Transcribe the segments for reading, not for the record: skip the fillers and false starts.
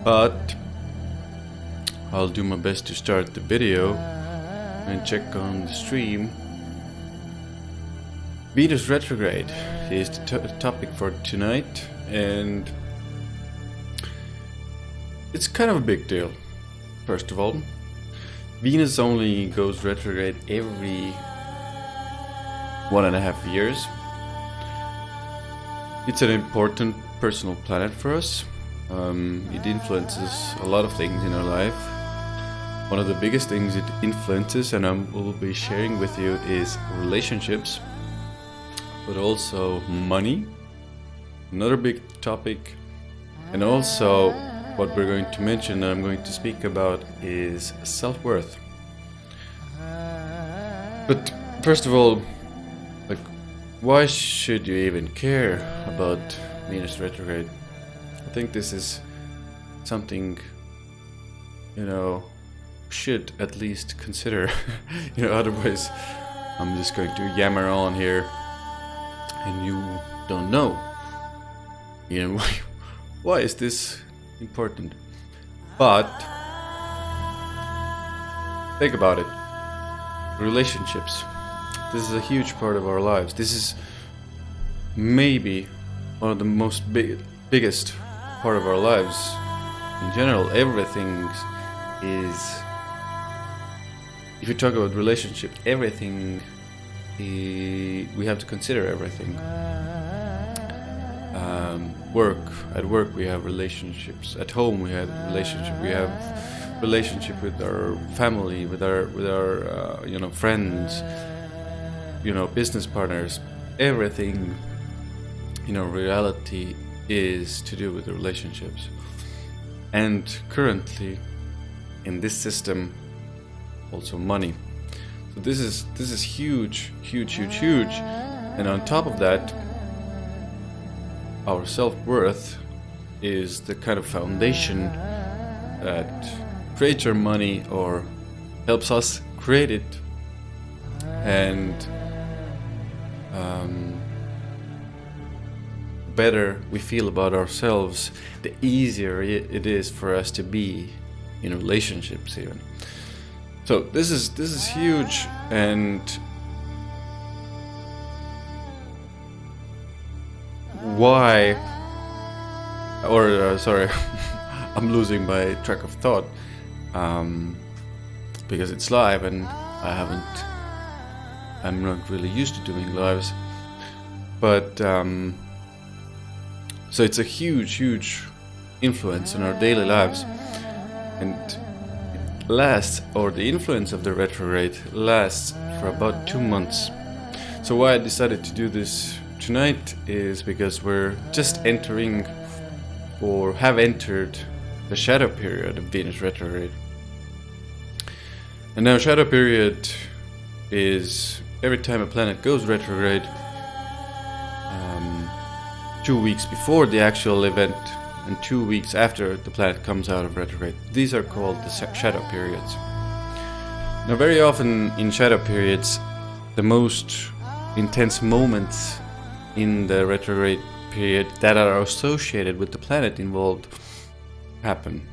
But I'll do my best to start the video and check on the stream. Venus retrograde is the topic for tonight, and it's kind of a big deal. First of all, Venus only goes retrograde every 1.5 years. It's an important personal planet for us. It influences a lot of things in our life. One of the biggest things it influences, and I will be sharing with you, is relationships, but also money, another big topic, and also what we're going to mention and I'm going to speak about is self-worth. But first of all, why should you even care about Venus retrograde? I think this is something, should at least consider. Otherwise I'm just going to yammer on here and you don't know. Why is this important? But think about it. Relationships. This is a huge part of our lives. This is maybe one of the most biggest part of our lives. In general, everything is, if you talk about relationship, everything, we have to consider everything. At work we have relationships. At home we have relationship. We have relationship with our family, with our friends, business partners. Everything, reality is to do with the relationships. And currently, in this system, also money. So this is huge. And on top of that, our self-worth is the kind of foundation that creates our money or helps us create it. And better we feel about ourselves, the easier it is for us to be in relationships even. So this is huge. And why, or sorry, I'm losing my track of thought, because it's live and I'm not really used to doing lives. But so it's a huge influence on our daily lives, and it lasts, or the influence of the retrograde lasts for about 2 months. So why I decided to do this tonight is because we're just entering, or have entered, the shadow period of Venus retrograde. And now shadow period is every time a planet goes retrograde, 2 weeks before the actual event and 2 weeks after the planet comes out of retrograde. These are called the shadow periods. Now very often in shadow periods, the most intense moments in the retrograde period that are associated with the planet involved happen.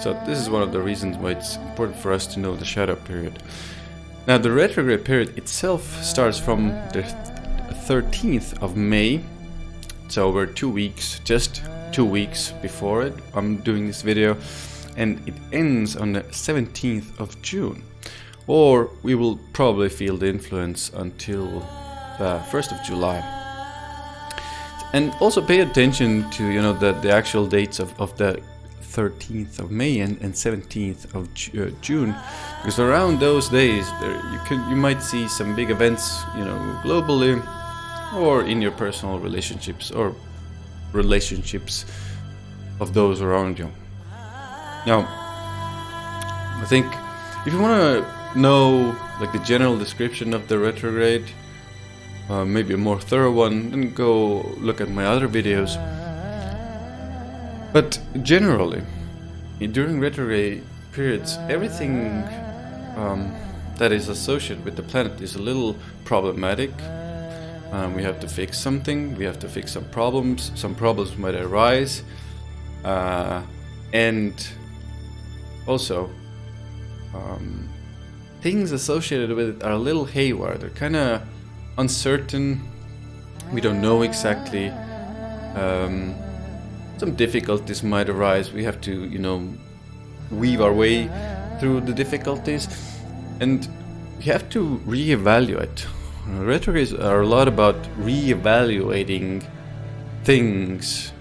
So this is one of the reasons why it's important for us to know the shadow period. Now the retrograde period itself starts from the 13th of May. So we're 2 weeks, just 2 weeks before it. I'm doing this video, and it ends on the 17th of June. Or we will probably feel the influence until the 1st of July. And also pay attention to the actual dates of the 13th of May and 17th of June, because around those days you might see some big events, globally, or in your personal relationships, or relationships of those around you. Now, I think if you want to know the general description of the retrograde, maybe a more thorough one, then go look at my other videos. But generally, during retrograde periods, everything that is associated with the planet is a little problematic. We have to fix something, we have to fix some problems might arise, and also things associated with it are a little haywire. They're kind of uncertain. We don't know exactly. Some difficulties might arise. We have to, weave our way through the difficulties, and we have to reevaluate. Retrogrades are a lot about reevaluating things,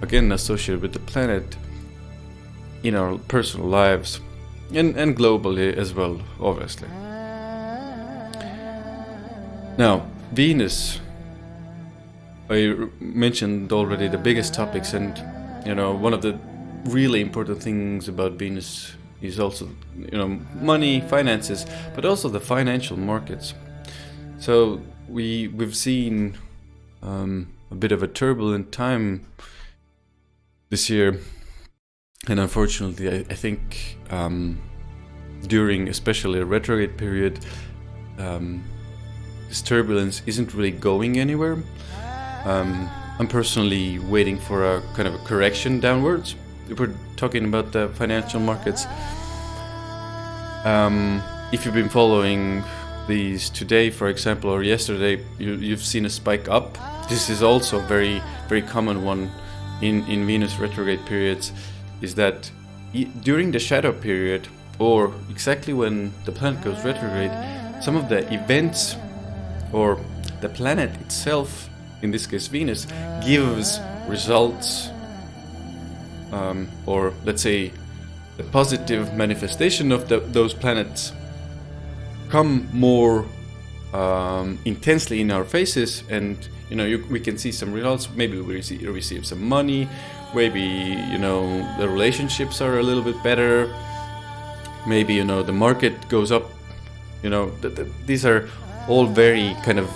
again associated with the planet, in our personal lives, and globally as well, obviously. Now, Venus, I mentioned already the biggest topics, and one of the really important things about Venus is also money, finances, but also the financial markets. So we've seen a bit of a turbulent time this year, and unfortunately I think during especially a retrograde period, this turbulence isn't really going anywhere. I'm personally waiting for a kind of a correction downwards. If we're talking about the financial markets, if you've been following these today, for example, or yesterday, you've seen a spike up. This is also a very, very common one in Venus retrograde periods, is that during the shadow period, or exactly when the planet goes retrograde, some of the events, or the planet itself, in this case Venus, gives results, or let's say the positive manifestation of those planets come more intensely in our faces, and we can see some results. Maybe we receive some money, maybe the relationships are a little bit better, maybe the market goes up. These are all very kind of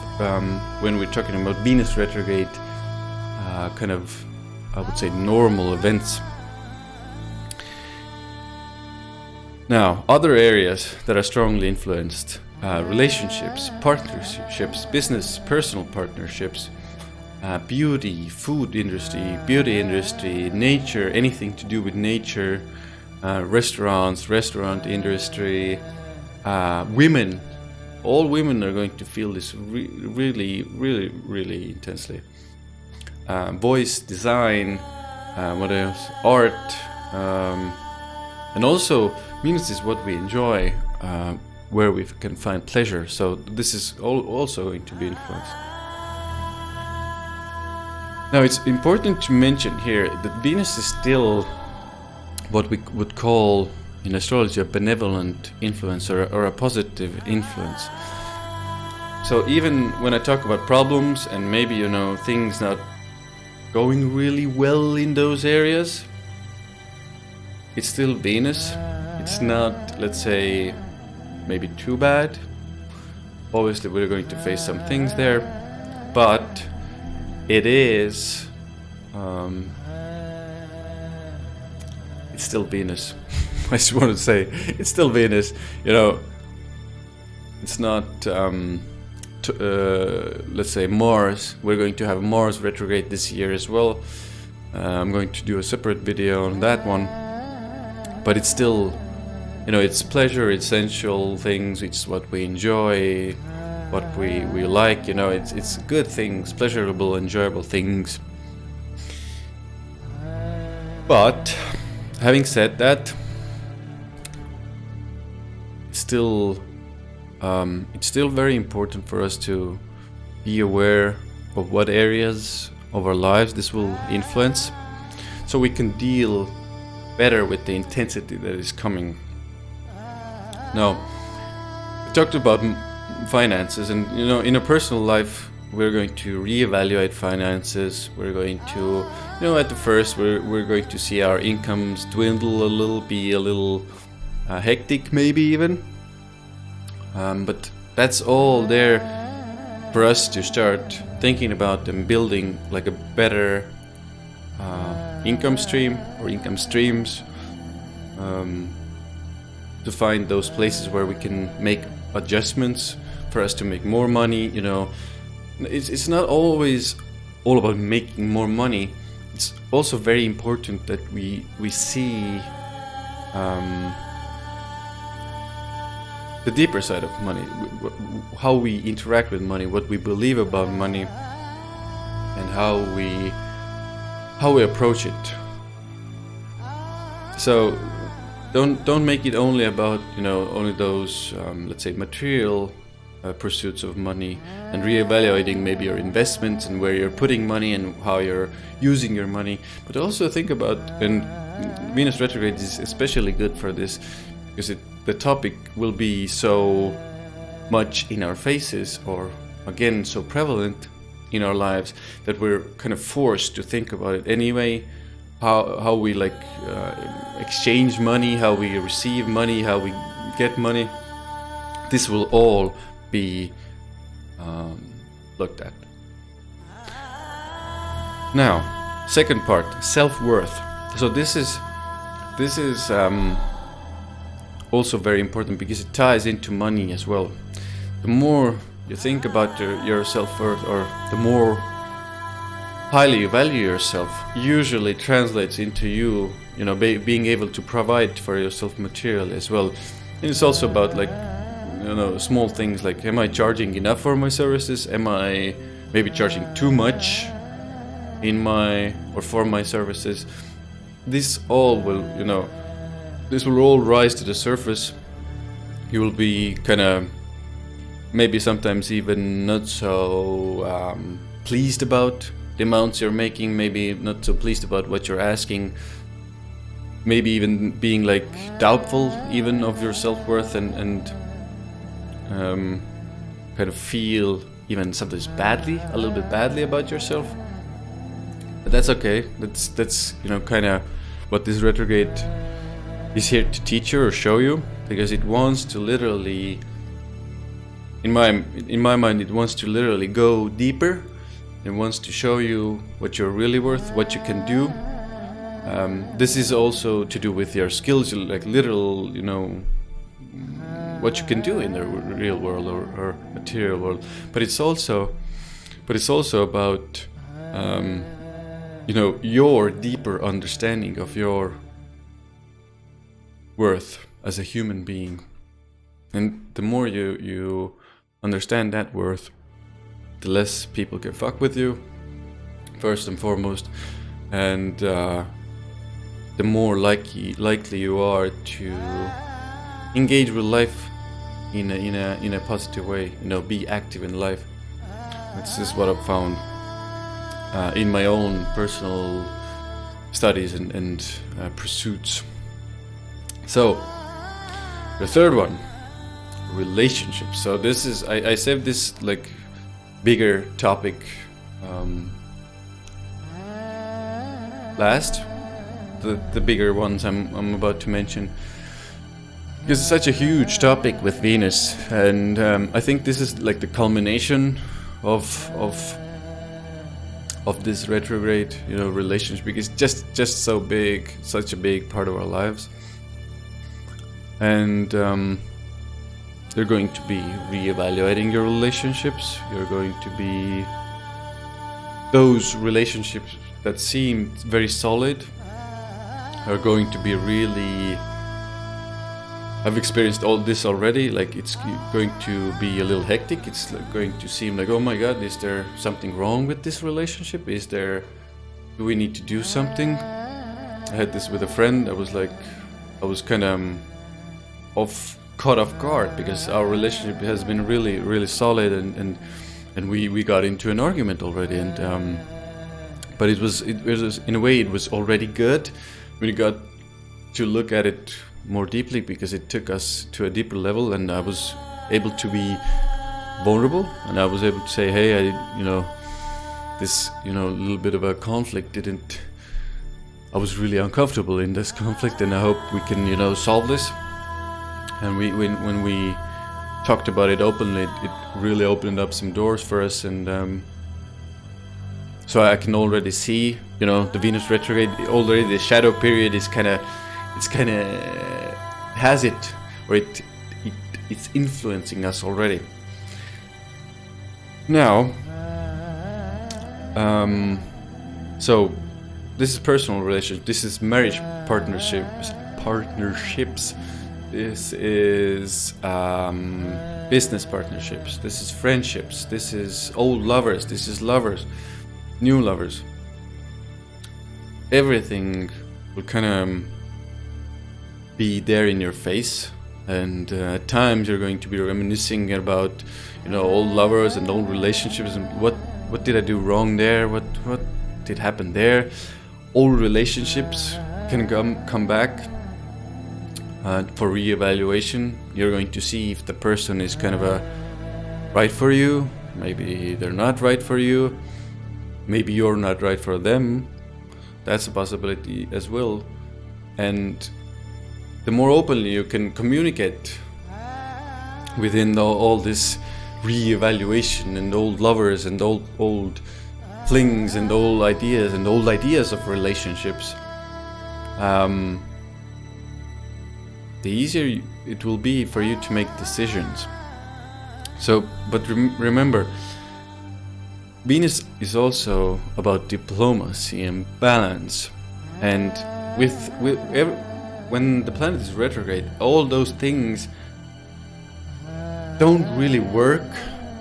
when we're talking about Venus retrograde, kind of, I would say, normal events. Now, other areas that are strongly influenced: relationships, partnerships, business, personal partnerships, beauty, food industry, beauty industry, nature, anything to do with nature, restaurant industry, women. All women are going to feel this really, really, really intensely. Voice, design, what else? Art, and also Venus is what we enjoy, where we can find pleasure. So this is also going to be influenced. Now, it's important to mention here that Venus is still what we would call in astrology a benevolent influence, or a positive influence. So even when I talk about problems and maybe things not going really well in those areas, it's still Venus. It's not, let's say, maybe too bad. Obviously we're going to face some things there, but it is it's still Venus. I just want to say it's still Venus. It's not let's say Mars. We're going to have Mars retrograde this year as well. I'm going to do a separate video on that one, but it's still, it's pleasure, it's sensual things, it's what we enjoy, what we like, it's good things, pleasurable, enjoyable things. But having said that, it's still very important for us to be aware of what areas of our lives this will influence, so we can deal better with the intensity that is coming. Now, we talked about finances, and in a personal life we're going to reevaluate finances. We're going to, at the first we're going to see our incomes dwindle a little, be a little hectic maybe even, but that's all there for us to start thinking about and building like a better income stream or income streams, to find those places where we can make adjustments for us to make more money. It's not always all about making more money. it's also very important that we see the deeper side of money, how we interact with money, what we believe about money, and how we approach it. So don't make it only about only those let's say material pursuits of money, and reevaluating maybe your investments and where you're putting money and how you're using your money, but also think about, and Venus retrograde is especially good for this because the topic will be so much in our faces, or again so prevalent in our lives, that we're kind of forced to think about it anyway. How we exchange money, how we receive money, how we get money. This will all be looked at. Now, second part, self-worth. So this is also very important because it ties into money as well. The more you think about your self-worth, or the more highly you value yourself, usually translates into you being able to provide for yourself materially as well. And it's also about small things like, am I charging enough for my services? Am I maybe charging too much for my services? This all will this will all rise to the surface. You will be kind of maybe sometimes even not so pleased about the amounts you're making, maybe not so pleased about what you're asking, maybe even being doubtful even of your self-worth, and kind of feel even sometimes a little bit badly about yourself. But that's okay. That's kind of what this retrograde is here to teach you or show you, because it wants to literally, in my mind, it wants to literally go deeper. It wants to show you what you're really worth, what you can do. This is also to do with your skills, literal, what you can do in the real world or material world. But it's also about your deeper understanding of your worth as a human being. And the more you understand that worth, the less people can fuck with you, first and foremost, and the more likely you are to engage with life in a positive way. Be active in life. This is what I've found in my own personal studies and pursuits. So the third one, relationships. So this is I saved this bigger topic last, the bigger ones I'm about to mention, because it's such a huge topic with Venus, and I think this is the culmination of this retrograde, relationship, because just so big, such a big part of our lives, and you're going to be reevaluating your relationships. You're going to be those relationships that seem very solid are going to be really. I've experienced all this already. It's going to be a little hectic. It's going to seem oh my God, is there something wrong with this relationship? Do we need to do something? I had this with a friend. I was kind of caught off guard because our relationship has been really, really solid, and we got into an argument already, and but it was in a way it was already good. We got to look at it more deeply because it took us to a deeper level, and I was able to be vulnerable, and I was able to say, hey, this little bit of a conflict I was really uncomfortable in this conflict, and I hope we can solve this. And when we talked about it openly, it really opened up some doors for us, and so I can already see, the Venus retrograde, already the shadow period is has it, or it's influencing us already. Now, so this is personal relations. This is marriage partnerships. This is business partnerships. This is friendships. This is old lovers. This is lovers, new lovers. Everything will kind of be there in your face, and at times you're going to be reminiscing about, old lovers and old relationships, and what did I do wrong there? What did happen there? Old relationships can come back for reevaluation. You're going to see if the person is kind of right for you. Maybe they're not right for you. Maybe you're not right for them. That's a possibility as well. And the more openly you can communicate within all this reevaluation and old lovers and old flings and old ideas of relationships, the easier it will be for you to make decisions. So, but remember, Venus is also about diplomacy and balance, and when the planet is retrograde, all those things don't really work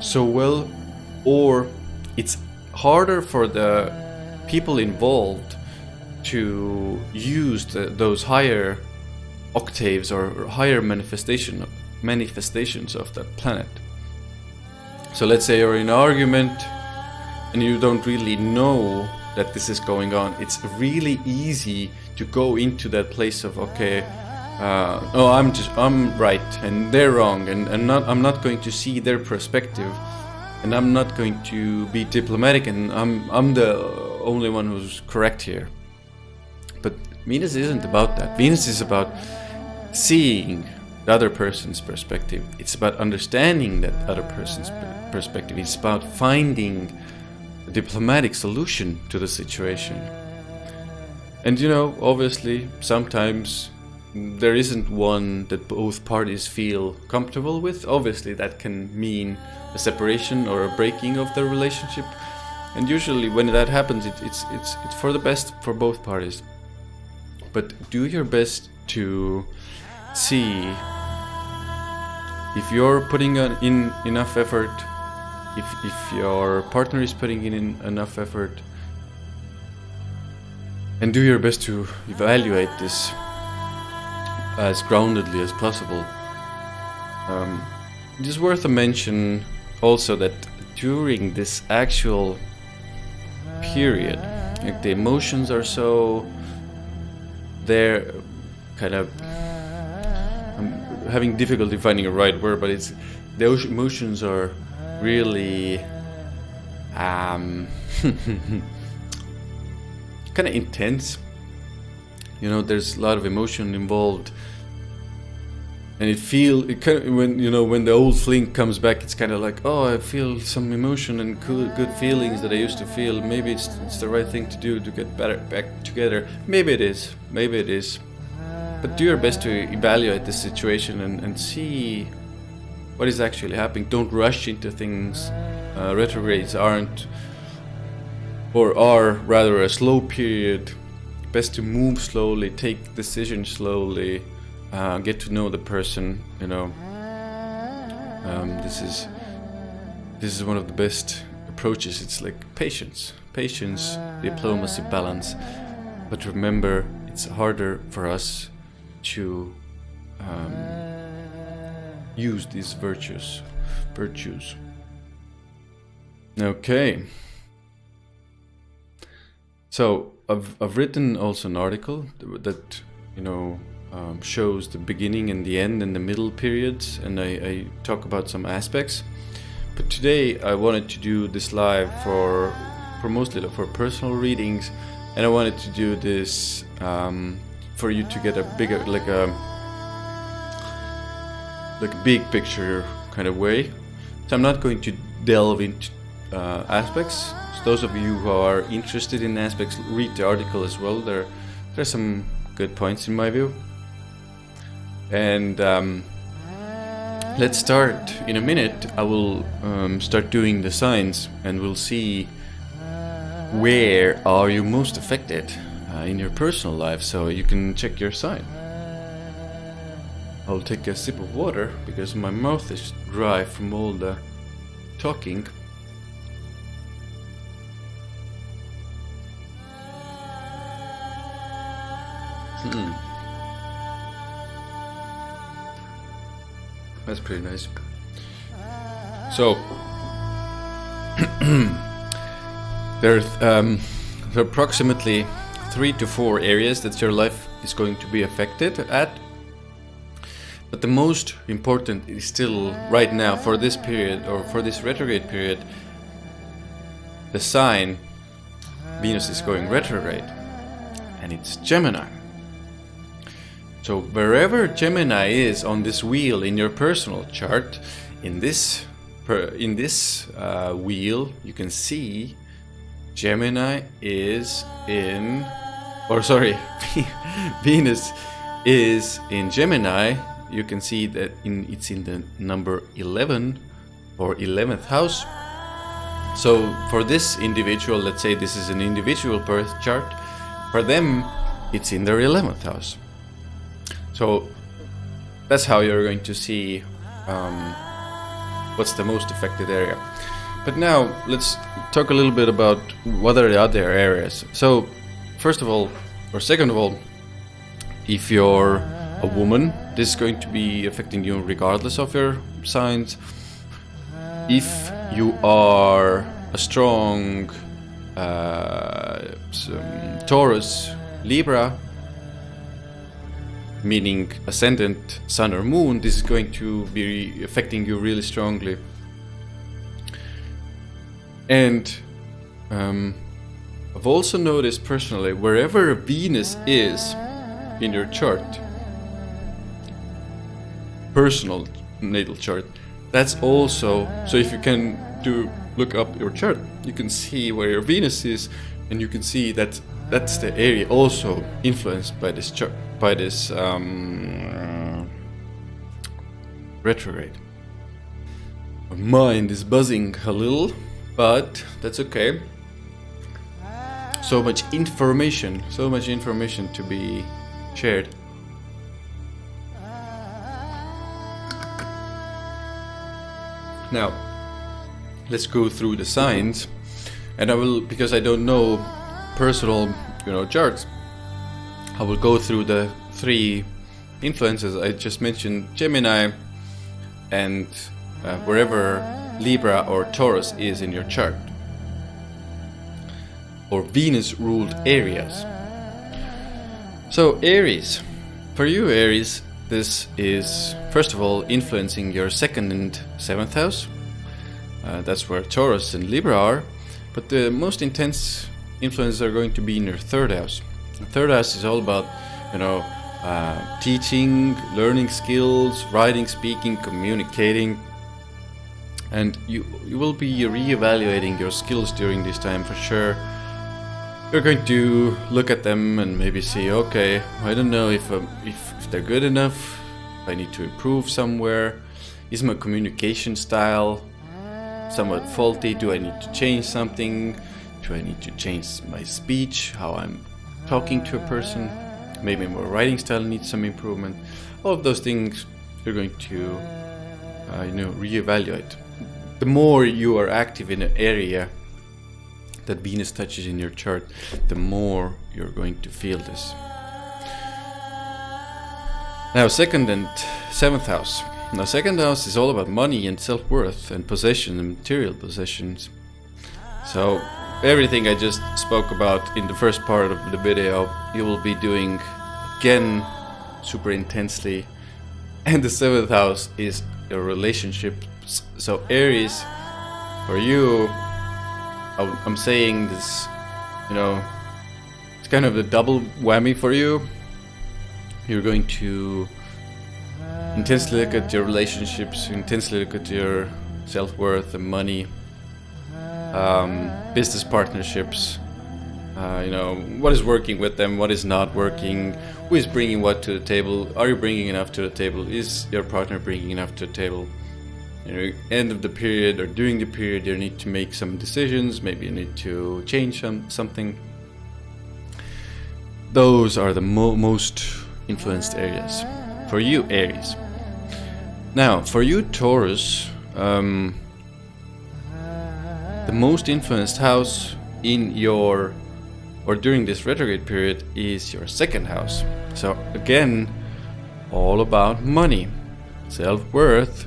so well, or it's harder for the people involved to use those higher octaves or higher manifestations of that planet. So let's say you're in an argument and you don't really know that this is going on. It's really easy to go into that place of, I'm right and they're wrong, and I'm not going to see their perspective, and I'm not going to be diplomatic, and I'm the only one who's correct here. But Venus isn't about that. Venus is about seeing the other person's perspective. It's about understanding that other person's perspective. It's about finding a diplomatic solution to the situation. And obviously, sometimes there isn't one that both parties feel comfortable with. Obviously, that can mean a separation or a breaking of the relationship. And usually, when that happens, it's for the best for both parties. But do your best to see if you're putting in enough effort, if your partner is putting in enough effort, and do your best to evaluate this as groundedly as possible. It is worth a mention also that during this actual period, like the emotions are so, they're kind of, I'm having difficulty finding a right word, but it's, those emotions are really kind of intense. There's a lot of emotion involved, and it kind of, when the old fling comes back, it's kind of like, I feel some emotion and good feelings that I used to feel. Maybe it's the right thing to do to get back together. Maybe it is, but do your best to evaluate the situation and see what is actually happening. Don't rush into things. Retrogrades are rather a slow period. Best to move slowly, take decisions slowly, get to know the person. This is one of the best approaches. It's like patience, diplomacy, balance. But remember, it's harder for us to use these virtues. Okay. So I've written also an article that shows the beginning and the end and the middle periods, and I talk about some aspects. But today I wanted to do this live for mostly for personal readings, and I wanted to do this for you to get a bigger, like a big picture kind of way. So I'm not going to delve into aspects. So those of you who are interested in aspects, read the article as well. There's some good points in my view. And let's start. In a minute I will start doing the signs, and we'll see where are you most affected in your personal life, so you can check your sign. I'll take a sip of water because my mouth is dry from all the talking. That's pretty nice. So there's approximately 3 to 4 areas that your life is going to be affected at. But the most important is still right now for this period, or for this retrograde period, the sign Venus is going retrograde, and it's Gemini. So wherever Gemini is on this wheel in your personal chart, in this wheel, you can see Gemini is in, or sorry, Venus is in Gemini. You can see that it's in the number 11 or 11th house. So for this individual, let's say this is an individual birth chart, for them it's in their 11th house. So that's how you're going to see what's the most affected area. But now let's talk a little bit about what are the other areas. So first of all, or second of all, if you're a woman, this is going to be affecting you regardless of your signs. If you are a strong Taurus, Libra, meaning ascendant, sun or moon, this is going to be affecting you really strongly. And I've also noticed personally, wherever Venus is in your chart, personal natal chart, that's also, so if you can look up your chart, you can see where your Venus is, and you can see that that's the area also influenced by this chart, by this retrograde. My mind is buzzing a little, but that's okay. So much information to be shared. Now, let's go through the signs, and I will, because I don't know personal, charts, I will go through the 3 influences I just mentioned, Gemini, and wherever Libra or Taurus is in your chart, or Venus ruled areas. So Aries, for you Aries, this is first of all influencing your 2nd and 7th house. That's where Taurus and Libra are, but the most intense influences are going to be in your 3rd house. The 3rd house is all about, teaching, learning skills, writing, speaking, communicating, and you will be reevaluating your skills during this time for sure. You're going to look at them and maybe say, okay, I don't know if they're good enough, if I need to improve somewhere. Is my communication style somewhat faulty? Do I need to change something? Do I need to change my speech, how I'm talking to a person? Maybe my writing style needs some improvement. All of those things you're going to reevaluate. The more you are active in an area that Venus touches in your chart, the more you're going to feel this. Now, 2nd and 7th house. Now, 2nd house is all about money and self-worth and possession and material possessions. So everything I just spoke about in the first part of the video, you will be doing again super intensely. And the 7th house is your relationships. So Aries, for you, I'm saying this, it's kind of the double whammy for you. You're going to intensely look at your relationships, intensely look at your self-worth and money, business partnerships, what is working with them, what is not working, who is bringing what to the table, are you bringing enough to the table, is your partner bringing enough to the table? end of the period or during the period, you need to make some decisions. Maybe you need to change something. Those are the most influenced areas for you, Aries. Now, for you, Taurus, the most influenced house in your or during this retrograde period is your second house. So again, all about money, self-worth,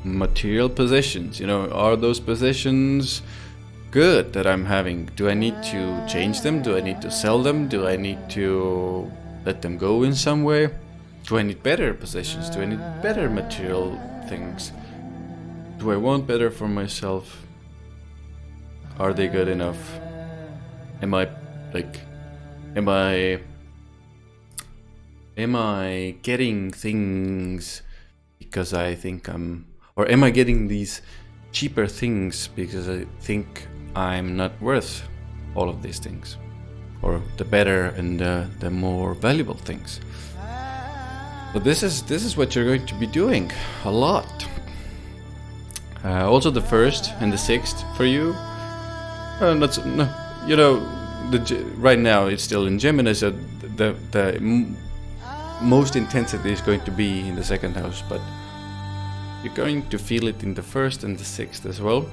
material possessions. Are those possessions good that I'm having? Do I need to change them? Do I need to sell them? Do I need to let them go in some way? Do I need better possessions? Do I need better material things? Do I want better for myself? Are they good enough? Am I getting things because I think or am I getting these cheaper things because I think I'm not worth all of these things, or the better and the more valuable things? So this is what you're going to be doing a lot. Also, the 1st and the 6th for you. Right now it's still in Gemini, so the most intensity is going to be in the second house, but you're going to feel it in the 1st and the 6th as well.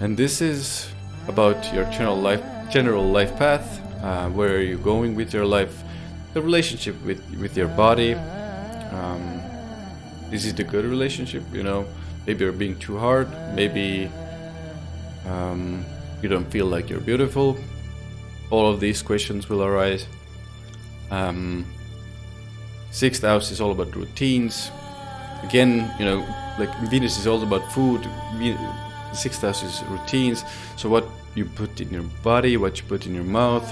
And this is about your general life path. Where are you going with your life? The relationship with your body. Is it a good relationship? Maybe you're being too hard. Maybe you don't feel like you're beautiful. All of these questions will arise. 6th house is all about routines. Again, like Venus is all about food. 6th house is routines. So what you put in your body, what you put in your mouth.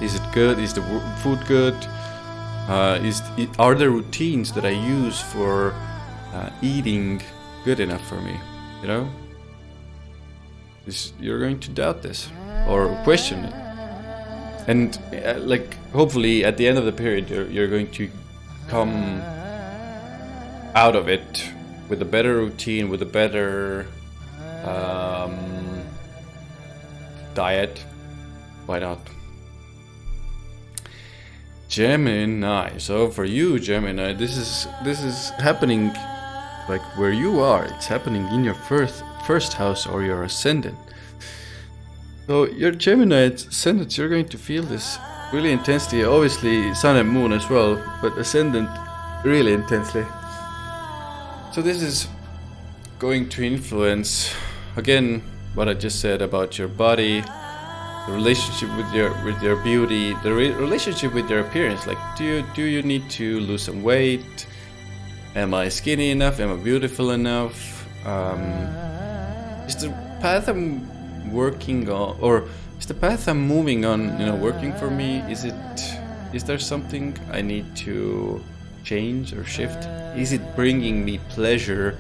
Is it good? Is the food good? Are there routines that I use for eating good enough for me? You're going to doubt this or question it. And hopefully at the end of the period, you're going to come out of it with a better routine, with a better diet. Why not? Gemini. So for you, Gemini, this is happening like where you are. It's happening in your first house or your ascendant. So your Gemini ascendant, you're going to feel this really intensely. Obviously Sun and Moon as well, but ascendant really intensely. So this is going to influence again what I just said about your body, the relationship with your beauty, the relationship with your appearance. Like, do you need to lose some weight? Am I skinny enough? Am I beautiful enough? Is the path I'm working on, or is the path I'm moving on, working for me? Is there something I need to change or shift? Is it bringing me pleasure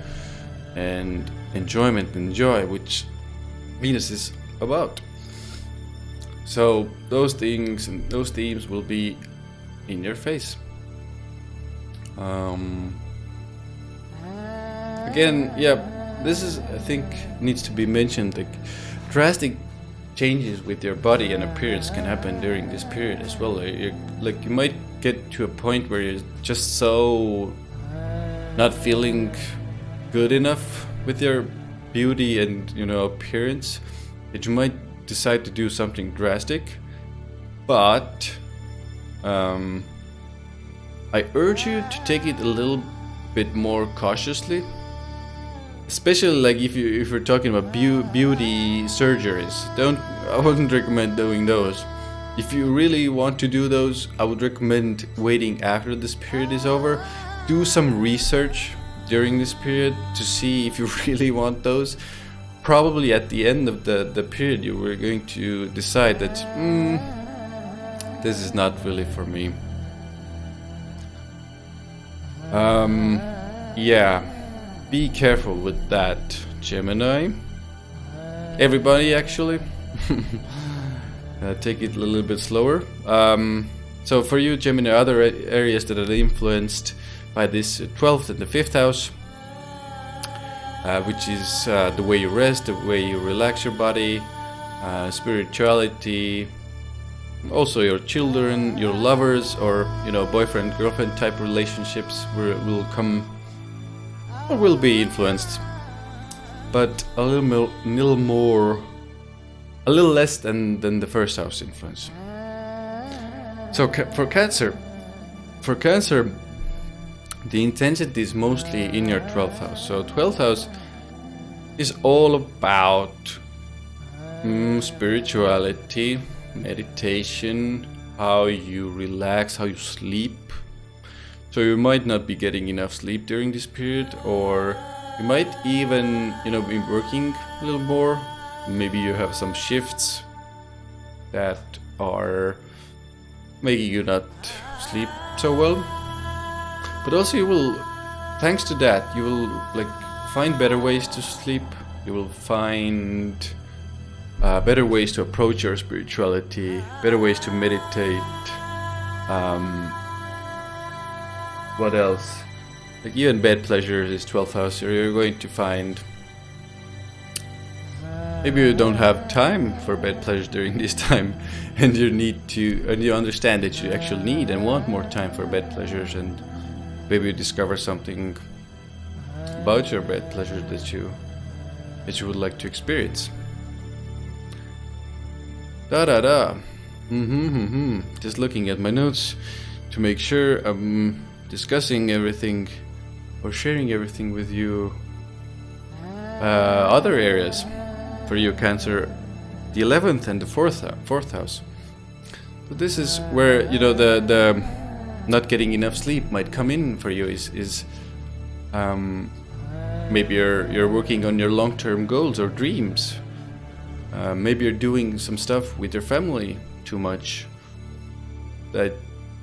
and enjoyment and joy, which Venus is about? So those things and those themes will be in your face. Again, this is, I think, needs to be mentioned. Like, drastic changes with your body and appearance can happen during this period as well. You might get to a point where you're just so not feeling good enough with your beauty and appearance that you might decide to do something drastic. But I urge you to take it a little bit more cautiously. Especially like if you're talking about beauty surgeries, I wouldn't recommend doing those. If you really want to do those, I would recommend waiting after this period is over. Do some research during this period to see if you really want those. Probably at the end of the period, you were going to decide that this is not really for me. Be careful with that, Gemini. Everybody, actually. Take it a little bit slower. So for you, Gemini, other areas that are influenced by this 12th and the 5th house, which is the way you rest, the way you relax your body, spirituality, also your children, your lovers, or boyfriend girlfriend type relationships will come or will be influenced, but a little less than the first house influence. So for Cancer, the intensity is mostly in your 12th house. So 12th house is all about spirituality, meditation, how you relax, how you sleep. So you might not be getting enough sleep during this period, or you might even be working a little more. Maybe you have some shifts that are making you not sleep so well. But also you will, thanks to that, you will find better ways to sleep. You will find better ways to approach your spirituality, better ways to meditate. What else? Even bed pleasures is 12th house. You're going to find maybe you don't have time for bed pleasures during this time, and you understand that you actually need and want more time for bed pleasures, and maybe you discover something about your bed pleasures that you would like to experience. Just looking at my notes to make sure I'm discussing everything or sharing everything with you. Other areas for you, Cancer, the 11th and the 4th house. So this is where the not getting enough sleep might come in for you. Is maybe you're working on your long-term goals or dreams. Maybe you're doing some stuff with your family too much, that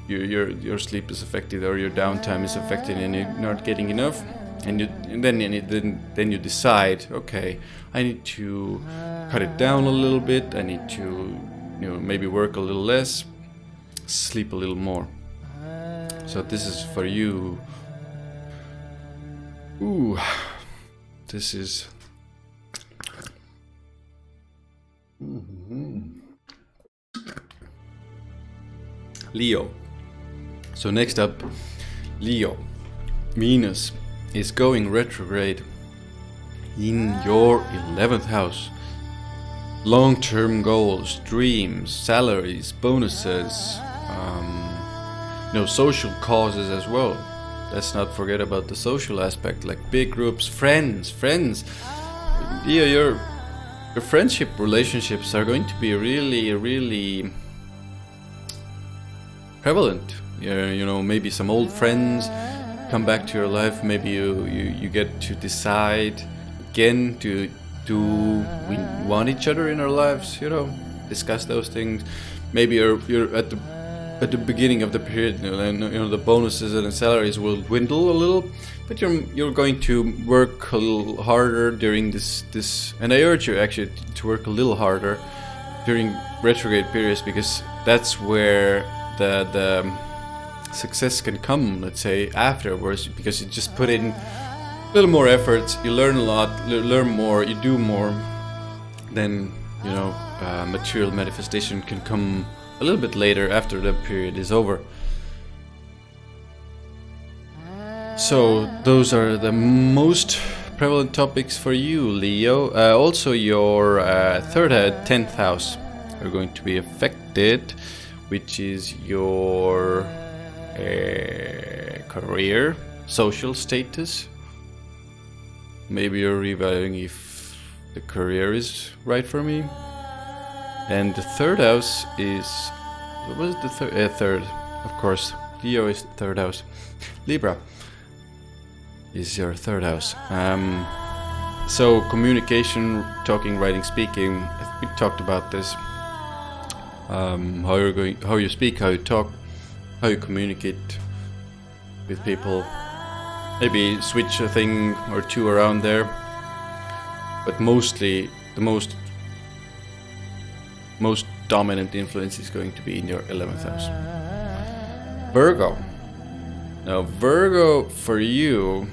your sleep is affected or your downtime is affected, and you're not getting enough. And then you decide, okay, I need to cut it down a little bit. I need to maybe work a little less, sleep a little more. So this is for you. Ooh, this is. Leo. So next up, Leo. Venus is going retrograde in your 11th house. Long-term goals, dreams, salaries, bonuses, social causes as well. Let's not forget about the social aspect, like big groups, friends. Yeah, your friendship relationships are going to be really, really prevalent. Maybe some old friends come back to your life. Maybe you get to decide again, do we want each other in our lives? Discuss those things. Maybe you're at the beginning of the period, and the bonuses and the salaries will dwindle a little, but you're going to work a little harder during this. And I urge you actually to work a little harder during retrograde periods, because that's where the success can come, let's say, afterwards, because you just put in a little more effort, you learn a lot, learn more, you do more. Then material manifestation can come a little bit later, after the period is over. So those are the most prevalent topics for you, Leo. Also your 3rd and 10th house are going to be affected, which is your career, social status. Maybe you're reevaluating if the career is right for me. And the 3rd house is, what was the third? Of course, Leo is the 3rd house. Libra is your 3rd house. So communication, talking, writing, speaking. We talked about this. How you speak, how you talk, how you communicate with people. Maybe switch a thing or two around there. But mostly, the most dominant influence is going to be in your 11th house. Virgo. Now Virgo, for you,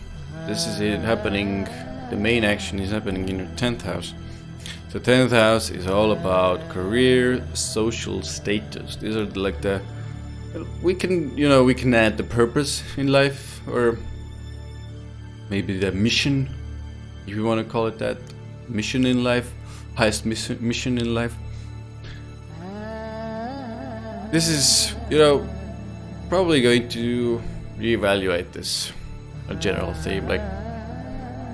this is it happening, the main action is happening in your 10th house. So 10th house is all about career, social status. These are like the, we can add the purpose in life, or maybe the mission, if you want to call it that, mission in life, highest mission in life. This is, probably going to reevaluate this, a general theme, like,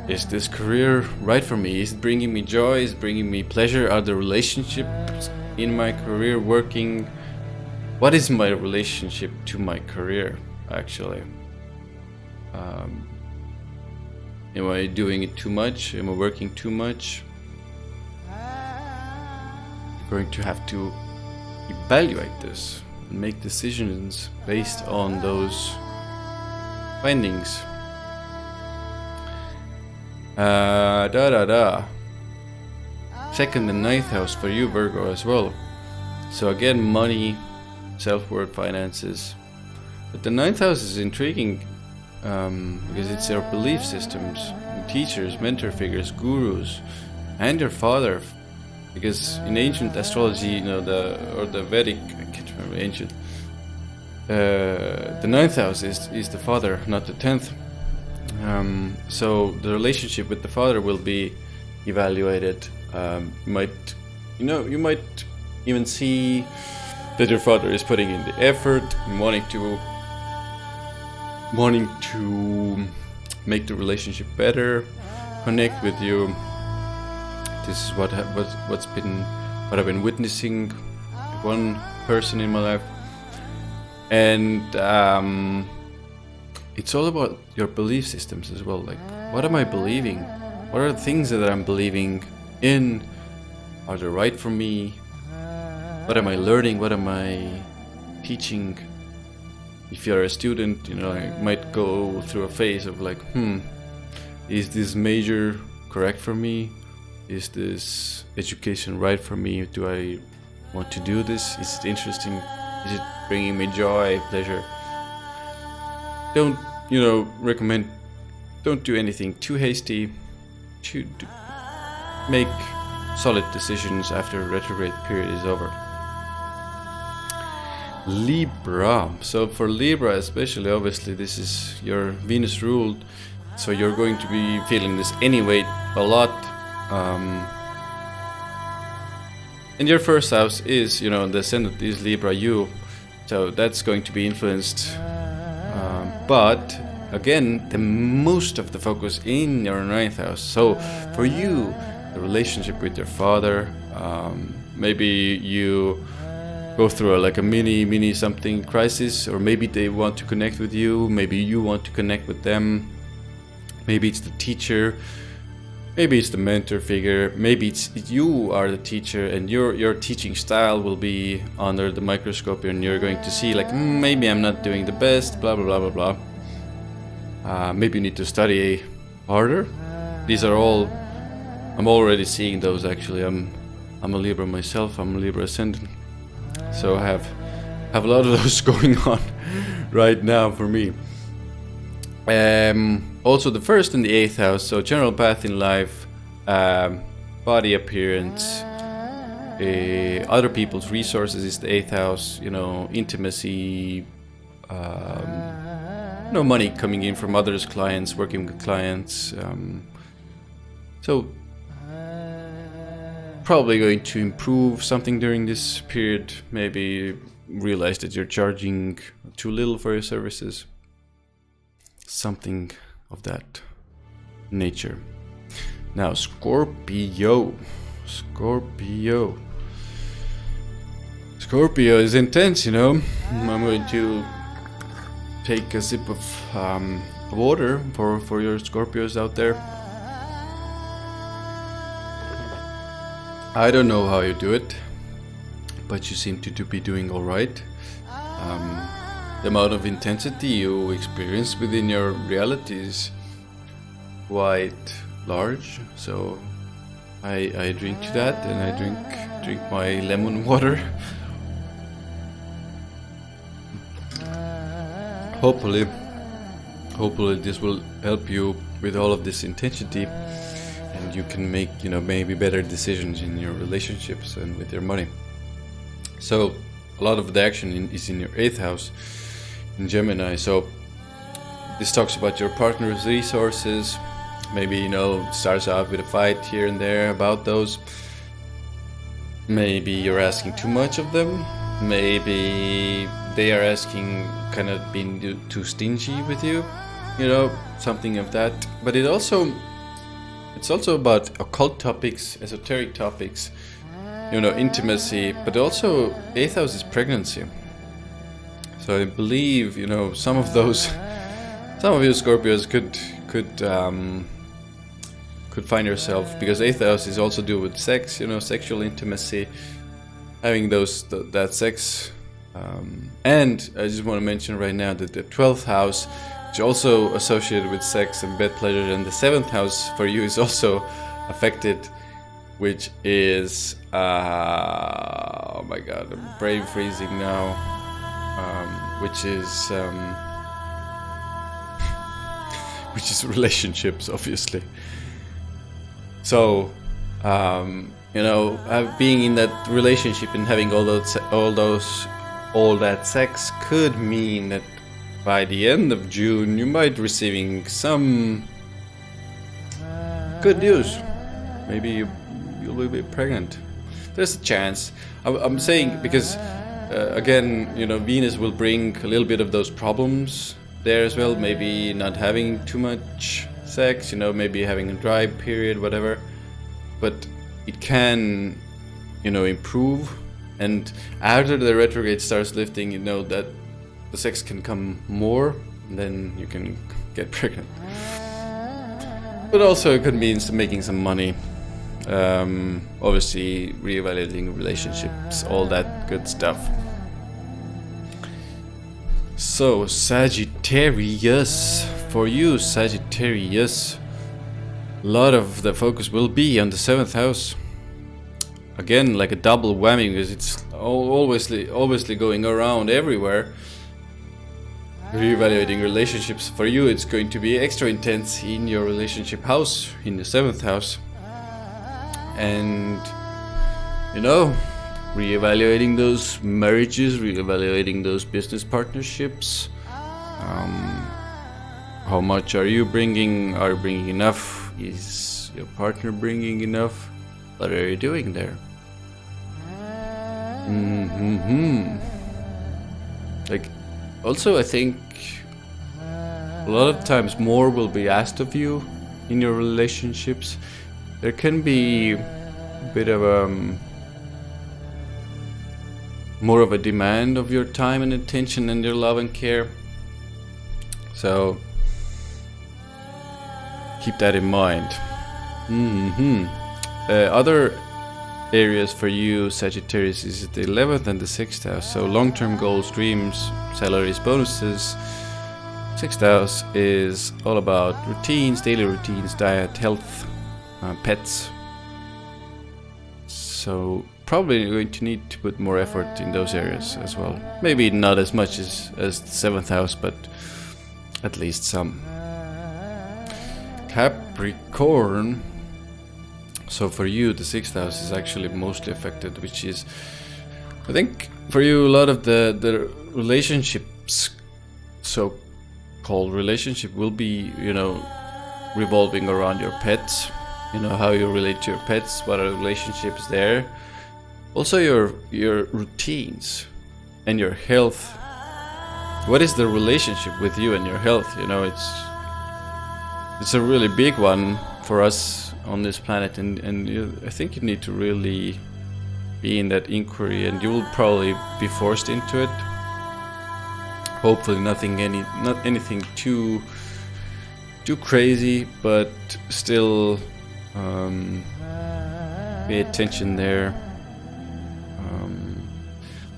is this career right for me? Is it bringing me joy? Is it bringing me pleasure? Are the relationships in my career working? What is my relationship to my career, actually? Am I doing it too much? Am I working too much? You're going to have to evaluate this and make decisions based on those findings. Second and 9th house for you, Virgo, as well. So again, money, self-worth, finances. But the 9th house is intriguing because it's your belief systems, teachers, mentor figures, gurus, and your father. Because in ancient astrology, the Vedic, I can't remember ancient, the 9th house is the father, not the 10th. So the relationship with the father will be evaluated. You might even see that your father is putting in the effort, wanting to make the relationship better, connect with you. This is what I've been witnessing one person in my life, and it's all about your belief systems as well. Like, what am I believing? What are the things that I'm believing in? Are they right for me? What am I learning? What am I teaching? If you're a student, I might go through a phase of like, is this major correct for me? Is this education right for me? Do I want to do this? Is it interesting? Is it bringing me joy, pleasure? Don't do anything too hasty. Make solid decisions after retrograde period is over. Libra. So for Libra especially, obviously this is your Venus ruled, so you're going to be feeling this anyway a lot. And your first house is, the ascendant is Libra, so that's going to be influenced. But again, the most of the focus in your 9th house. So for you, the relationship with your father, maybe you go through a mini something crisis, or maybe they want to connect with you, maybe you want to connect with them, maybe it's the teacher, maybe it's the mentor figure, maybe it's you are the teacher and your teaching style will be under the microscope and you're going to see maybe I'm not doing the best, blah blah blah blah blah. Maybe you need to study harder. These are all, I'm already seeing those actually. I'm a Libra myself, I'm a Libra ascendant, so I have a lot of those going on right now for me. Also the 1st and the 8th house, so general path in life, body appearance, other people's resources is the 8th house, intimacy, money coming in from others, clients, working with clients. So probably going to improve something during this period, maybe realize that you're charging too little for your services. Something of that nature. Now Scorpio is intense, I'm going to take a sip of water for your Scorpios out there. I don't know how you do it, but you seem to be doing all right. The amount of intensity you experience within your reality is quite large, so I drink to that, and I drink my lemon water. Hopefully Hopefully this will help you with all of this intensity, and you can make, maybe better decisions in your relationships and with your money. So a lot of the action is in your 8th house in Gemini. So this talks about your partner's resources. Maybe, starts out with a fight here and there about those. Maybe you're asking too much of them. Maybe they are asking, kind of being too stingy with you. Something of that. But it's also about occult topics, esoteric topics, intimacy, but also 8th house is pregnancy. So I believe, some of you Scorpios could find yourself, because 8th house is also do with sex, sexual intimacy, having that sex. And I just want to mention right now that the 12th house is also associated with sex and bed pleasure, and the 7th house for you is also affected, which is oh my god, I'm brain freezing now. Which is relationships, obviously. So being in that relationship and having all that sex could mean that by the end of June you might receiving some good news. Maybe you'll be pregnant. There's a chance. I'm saying because again, Venus will bring a little bit of those problems there as well. Maybe not having too much sex, maybe having a dry period, whatever. But it can, improve. And after the retrograde starts lifting, that the sex can come more, and then you can get pregnant. But also it could mean making some money. Obviously reevaluating relationships, all that good stuff. So Sagittarius, for you Sagittarius, a lot of the focus will be on the 7th house. Again, like a double whammy, because it's obviously going around everywhere. Reevaluating relationships, for you it's going to be extra intense in your relationship house, in the 7th house. And reevaluating those marriages, reevaluating those business partnerships. How much are you bringing? Are you bringing enough? Is your partner bringing enough? What are you doing there? Like, also I think a lot of times more will be asked of you in your relationships. There can be a bit of more of a demand of your time and attention and your love and care. So keep that in mind. Other areas for you Sagittarius is the 11th and the 6th house. So long-term goals, dreams, salaries, bonuses. 6th house is all about routines, daily routines, diet, health, pets. So probably going to need to put more effort in those areas as well. Maybe not as much as the 7th house, but at least some. Capricorn. So for you the 6th house is actually mostly affected, which is, I think for you a lot of the relationships, so-called relationship, will be revolving around your pets. How you relate to your pets, what are the relationships there. Also your routines and your health. What is the relationship with you and your health? It's a really big one for us on this planet, and I think you need to really be in that inquiry, and you will probably be forced into it. Hopefully not anything too crazy, but still pay attention there.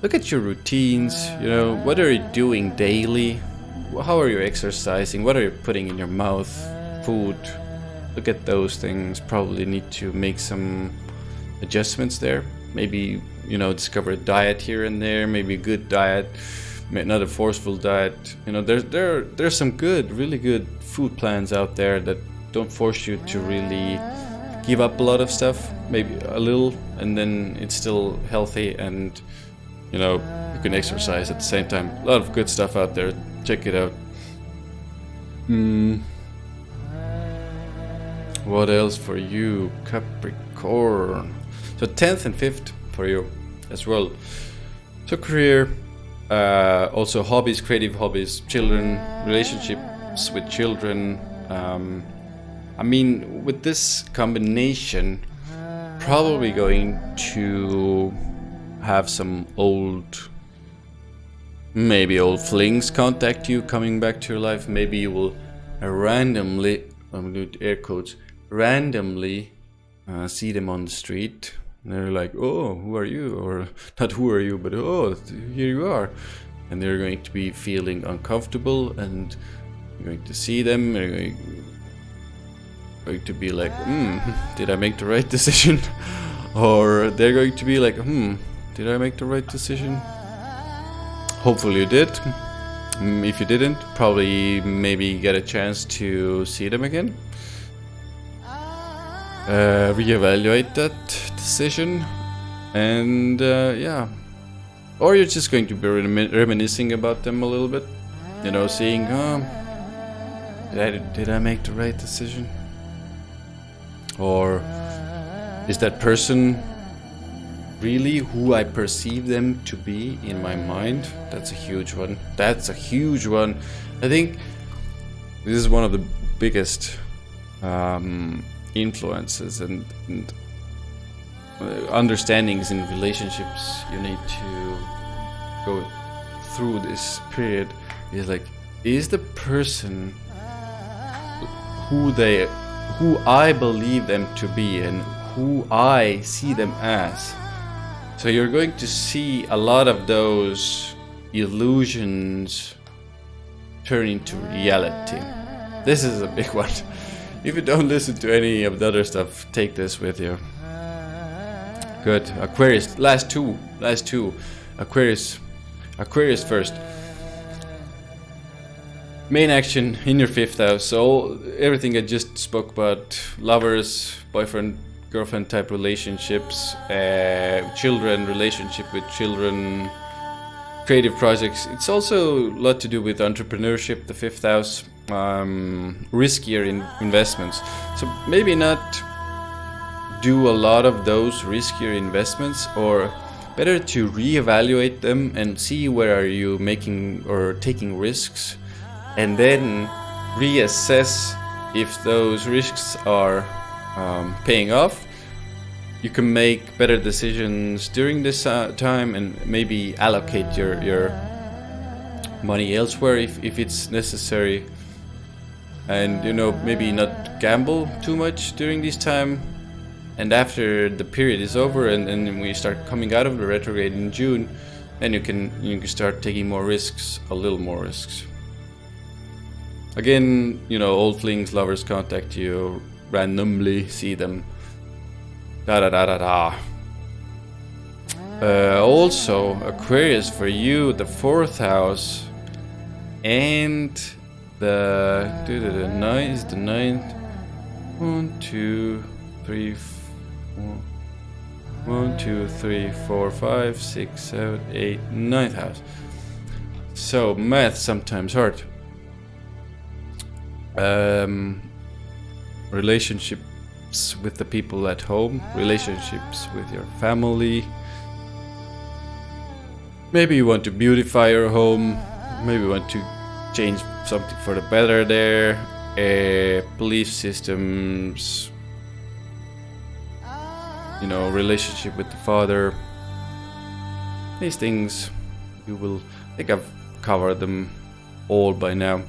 Look at your routines. What are you doing daily? How are you exercising? What are you putting in your mouth? Food. Look at those things. Probably need to make some adjustments there. Maybe discover a diet here and there. Maybe a good diet. not a forceful diet. You know, there's some really good food plans out there that don't force you to really give up a lot of stuff, maybe a little, and then it's still healthy, and you know, you can exercise at the same time. A lot of good stuff out there. Check it out. What else for you, Capricorn? So 10th and 5th for you as well. So career, also hobbies, creative hobbies, children, relationships with children. I mean, with this combination, probably going to have some maybe old flings contact you, coming back to your life. Maybe you will randomly, I'm going to air quotes, randomly see them on the street. And they're like, oh, who are you? Or not who are you, but oh, here you are. And they're going to be feeling uncomfortable, and you're going to see them. They're going to be like, did I make the right decision? Or they're going to be like, did I make the right decision? Hopefully you did. If you didn't, probably maybe get a chance to see them again. Reevaluate that decision, and yeah. Or you're just going to be reminiscing about them a little bit. You know, seeing, did I make the right decision? Or is that person really who I perceive them to be in my mind? That's a huge one. That's a huge one. I think this is one of the biggest influences and understandings in relationships you need to go through this period. Is like, is the person who I believe them to be and who I see them as? So you're going to see a lot of those illusions turn into reality. This is a big one. If you don't listen to any of the other stuff, take this with you. Good. Aquarius, last two. Aquarius first. Main action in your 5th house. So everything I just spoke about, lovers, boyfriend, girlfriend type relationships, children, relationship with children, creative projects. It's also a lot to do with entrepreneurship, the 5th house, riskier investments. So maybe not do a lot of those riskier investments, or better to reevaluate them and see where are you making or taking risks, and then reassess if those risks are paying off. You can make better decisions during this time, and maybe allocate your money elsewhere if it's necessary, and you know, maybe not gamble too much during this time. And after the period is over and we start coming out of the retrograde in June, then you can start taking more risks, a little more risks. Again, you know, old flings, lovers contact you, randomly see them. Also, Aquarius, for you, the 4th house and the 9th is the 9th. 1, 2, 3, 4. 1, 2, 3, 4, 5, 6, 7, 8, 9th house. So math sometimes hard. Relationships with the people at home, relationships with your family. Maybe you want to beautify your home, maybe you want to change something for the better there. Belief systems, you know, relationship with the father. These things, you will, I think I've covered them all by now.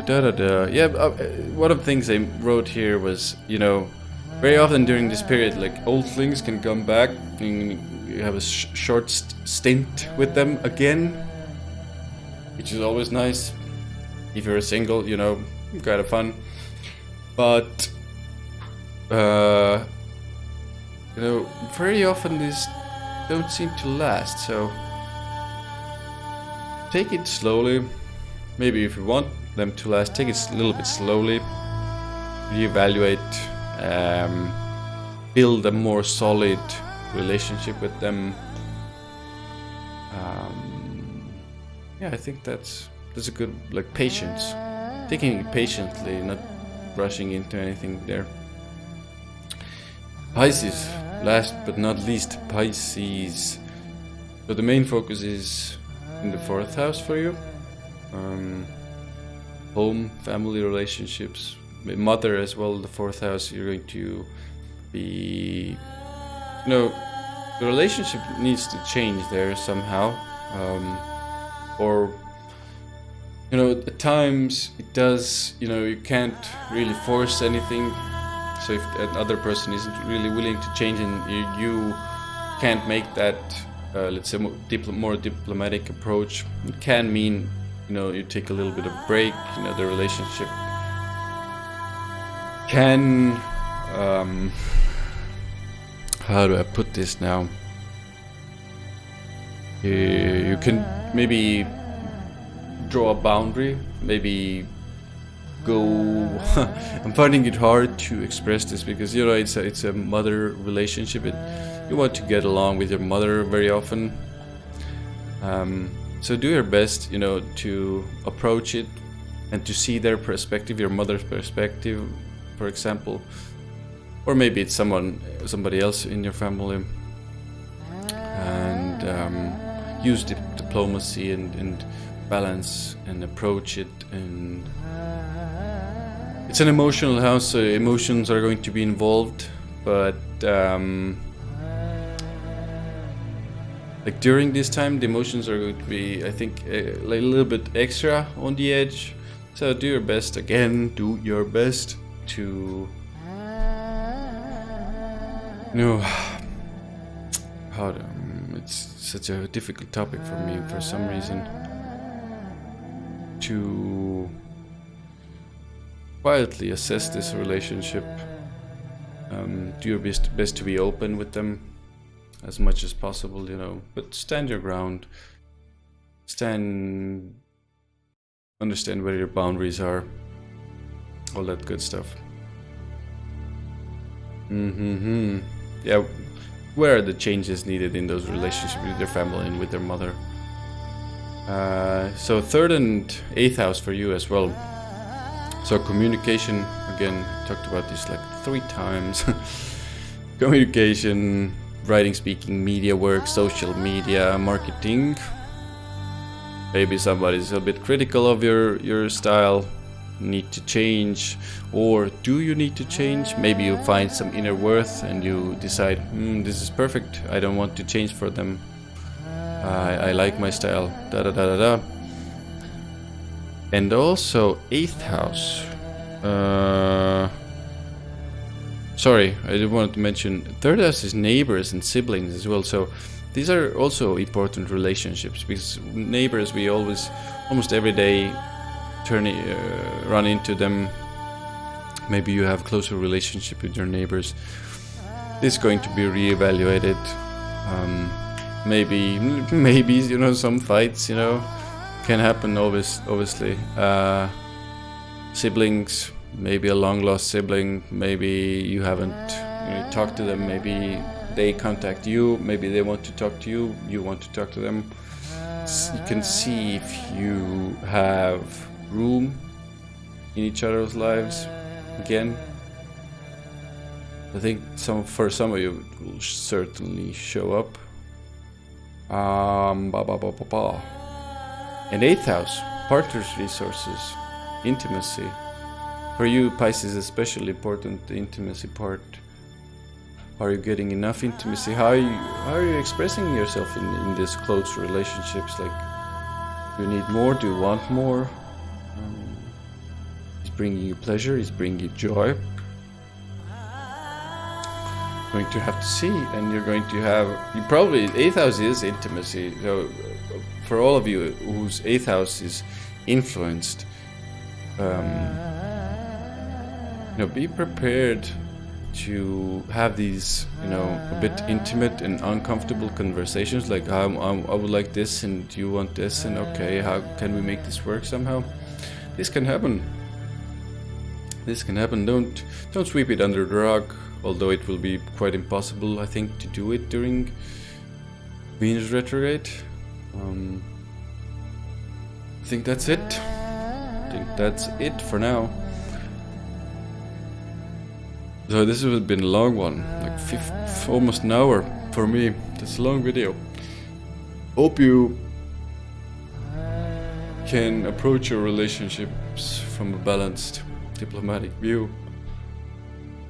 Yeah, one of the things I wrote here was, you know, very often during this period, like, old things can come back and you have a short stint with them again, which is always nice. If you're single, you know, kind of fun. But you know, very often this don't seem to last. So take it slowly. Maybe if you want them to last, take it a little bit slowly. Reevaluate. Build a more solid relationship with them. I think that's a good, like, patience. Taking it patiently, not rushing into anything there. Pisces, last but not least, Pisces. So the main focus is in the 4th house for you. Home, family relationships, mother as well. The 4th house, you're going to be, the relationship needs to change there somehow. Or at times it does, you can't really force anything. So if another person isn't really willing to change and you can't make that, let's say, more diplomatic approach, it can mean, you take a little bit of break. The relationship can, how do I put this now? You can maybe draw a boundary, maybe go. I'm finding it hard to express this because it's a mother relationship. You want to get along with your mother very often. So do your best, to approach it and to see their perspective, your mother's perspective, for example, or maybe it's somebody else in your family, and use diplomacy and balance and approach it. And it's an emotional house, so emotions are going to be involved, but like during this time the emotions are going to be, I think, like a little bit extra on the edge. So do your best to it's such a difficult topic for me for some reason, to quietly assess this relationship. Do your best to be open with them as much as possible, but stand your ground. Understand where your boundaries are, all that good stuff. Yeah, where are the changes needed in those relationships with their family and with their mother? So 3rd and 8th house for you as well. So communication, again, talked about this like 3 times. Communication, writing, speaking, media work, social media, marketing. Maybe somebody's a bit critical of your style, need to change, or do you need to change? Maybe you find some inner worth and you decide, this is perfect, I don't want to change for them, I like my style, And also 8th house, sorry, I did want to mention 3rd house is neighbors and siblings as well. So these are also important relationships, because neighbors, we almost every day run into them. Maybe you have closer relationship with your neighbors. This is going to be reevaluated. Maybe some fights can happen, obviously. Siblings, maybe a long lost sibling, maybe you haven't talked to them, maybe they contact you, maybe they want to talk to you, you want to talk to them. You can see if you have room in each other's lives again. I think for some of you it will certainly show up. And 8th house, partners, resources, intimacy. For you, Pisces, especially important, the intimacy part. Are you getting enough intimacy? How are you expressing yourself in these close relationships? Like, do you need more? Do you want more? Is bringing you pleasure? Is bringing you joy? Going to have to see, and you're going to have. You probably 8th house is intimacy. So, for all of you whose 8th house is influenced, be prepared to have these, a bit intimate and uncomfortable conversations, like I would like this and you want this, and okay, how can we make this work somehow? This can happen. Don't sweep it under the rug, although it will be quite impossible, I think, to do it during Venus retrograde. I think that's it. For now. So this has been a long one, like almost an hour for me. That's a long video. Hope you can approach your relationships from a balanced, diplomatic view.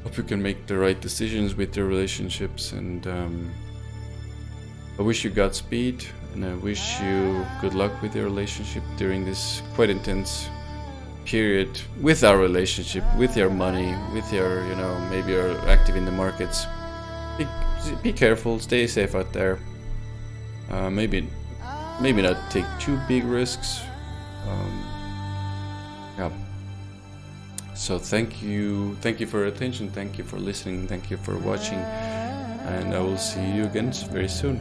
Hope you can make the right decisions with your relationships, and I wish you Godspeed, and I wish you good luck with your relationship during this quite intense period with our relationship, with your money, with your, maybe you're active in the markets. Be careful, stay safe out there. Maybe not take too big risks. Yeah. So thank you for your attention, thank you for listening, thank you for watching, and I will see you again very soon.